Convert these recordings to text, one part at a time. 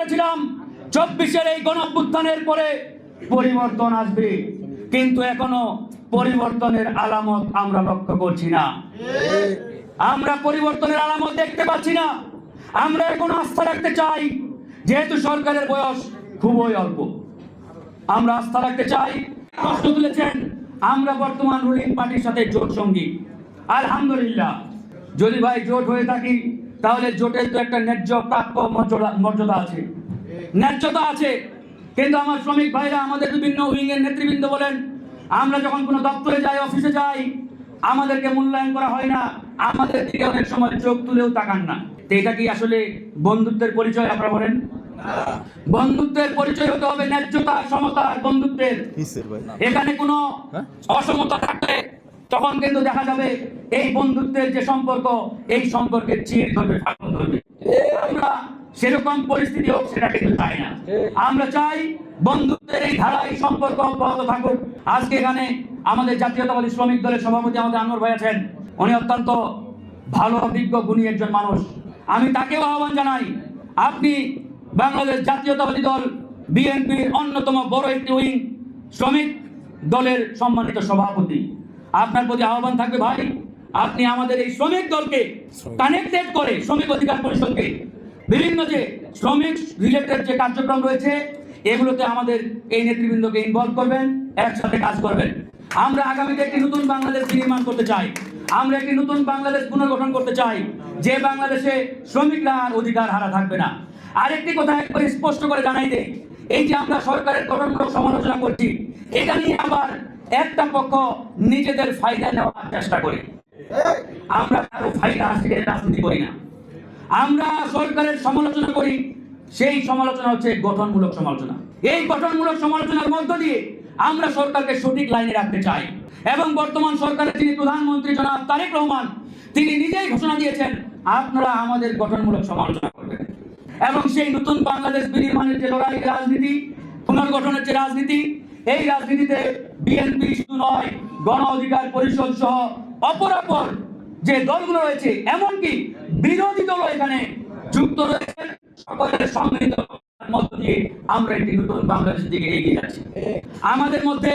করেছিলাম 24-এর এই গণঅভ্যুত্থানের পরে পরিবর্তন আসবে, কিন্তু এখনো পরিবর্তনের আলামত আমরা লক্ষ্য করছি না। আমরা পরিবর্তনের আলামত দেখতে পাচ্ছি না। আমরা এখন আস্থা রাখতে চাই, যেহেতু সরকারের বয়স খুবই অল্প, আমরা আস্থা রাখতে চাই। প্রশ্ন তুলেছেন আমরা বর্তমান রুলিং পার্টির সাথে জোট সঙ্গী। আলহামদুলিল্লাহ, যদি ভাই জোট হয়ে থাকি তাহলে জোটের তো একটা ন্যায্য প্রাপ্য মর্যাদা আছে, ন্যায্যতা আছে। কিন্তু আমার শ্রমিক ভাইরা, আমাদের বিভিন্ন উইং এর নেতৃবৃন্দ বলেন, আমরা যখন কোনো দপ্তরে যাই, অফিসে যাই, আমাদেরকে মূল্যায়ন করা হয় না, আমাদের দিকে অনেক সময় চোখ তুলেও তাকান না। তো এটা কি আসলে বন্ধুত্বের পরিচয়? আপনারা বলেন, বন্ধুত্বের পরিচয় হতে হবে ন্যায্যতা, সমতা, বন্ধুত্বের। এখানে কোনো অসমতা থাকলে তখন কিন্তু দেখা যাবে এই বন্ধুত্বের যে সম্পর্ক, এই সম্পর্কের চির ধরবে, ফাটল ধরবে। আমরা সেরকম পরিস্থিতি হোক সেটা কিন্তু চাই না। আমরা চাই বন্ধুত্বের এই ধারা, এই সম্পর্ক অব্যাহত থাকুক। আজকে এখানে আমাদের জাতীয়তাবাদী শ্রমিক দলের সভাপতি আমাদের আনোয়ার ভাই আছেন। উনি অত্যন্ত ভালো, অভিজ্ঞ, গুণী একজন মানুষ। আমি তাকেও আহ্বান জানাই, আপনি বাংলাদেশ জাতীয়তাবাদী দল বিএনপির অন্যতম বড় একটি উইং, শ্রমিক দলের সম্মানিত সভাপতি। আপনার প্রতি আহ্বান থাকবে ভাই, আপনি আমাদের এই শ্রমিক দলকে কানেক্টেড করে, শ্রমিক অধিকার পরিষদকে বিভিন্ন যে শ্রমিক রিলেটেড যে কার্যক্রম রয়েছে এগুলোতে আমাদের এই নেতৃবৃন্দকে ইনভলভ করবেন, একসাথে কাজ করবেন। আমরা আগামীতে একটি নতুন বাংলাদেশ নির্মাণ করতে চাই। আমরা একটি নতুন বাংলাদেশ পুনর্গঠন করতে চাই, যে বাংলাদেশে শ্রমিকরা আর অধিকার হারা থাকবে না। আরেকটি কথা একবারে স্পষ্ট করে জানাই দেই, এই যে আমরা সরকারের গঠনমূলক সমালোচনা করছি, এটা নিয়ে আবার একটা পক্ষ নিজেদের ফায়দা নেওয়ার চেষ্টা করে। আমরা কারো ফায়দা হাসিলের রাজনীতি করি না। আমরা সরকারের সমালোচনা করি, সেই সমালোচনা হচ্ছে গঠনমূলক সমালোচনা। এই গঠনমূলক সমালোচনার মধ্য দিয়ে আমরা সরকারকে সঠিক লাইনে রাখতে চাই। এবং বর্তমান সরকারের যিনি প্রধানমন্ত্রী জনাব তারেক রহমান, তিনি নিজেই ঘোষণা দিয়েছেন আপনারা আমাদের গঠনমূলক সমালোচনা করবেন। এবং সেই নতুন বাংলাদেশ বিনির্মাণের যে লড়াই, রাজনীতি, পুনর্গঠনের যে রাজনীতি, এই রাজনীতিতে বিএনপি শুধু নয়, গণ অধিকার পরিষদ সহ অপরাপর যে দলগুলো রয়েছে, এমনকি বিরোধী দল এখানে যুক্ত রয়েছে। সকলের সম্মিলিত মধ্য দিয়ে আমরা একটি নতুন বাংলাদেশের দিকে এগিয়ে যাচ্ছি। আমাদের মধ্যে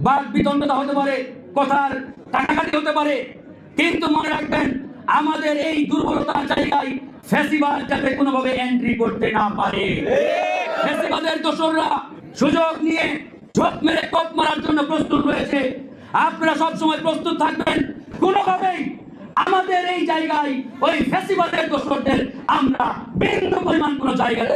বাদ বিতণ্ডতা হতে পারে, কথার কাটাকাটি হতে পারে, কিন্তু মনে রাখবেন আমাদের এই দুর্বলতার জায়গায় ফ্যাসিবাদ যাতে কোনোভাবে এন্ট্রি করতে না পারে। ফ্যাসিবাদের দোসররা সুযোগ নিয়ে ঝোপ মেরে কোপ মারার জন্য প্রস্তুত রয়েছে। আপনারা সবসময় প্রস্তুত থাকবেন, কোনোভাবেই আমাদের এই জায়গায় ওই ফ্যাসিবাদের দোসরদের আমরা বিন্দু পরিমাণ কোনো জায়গায়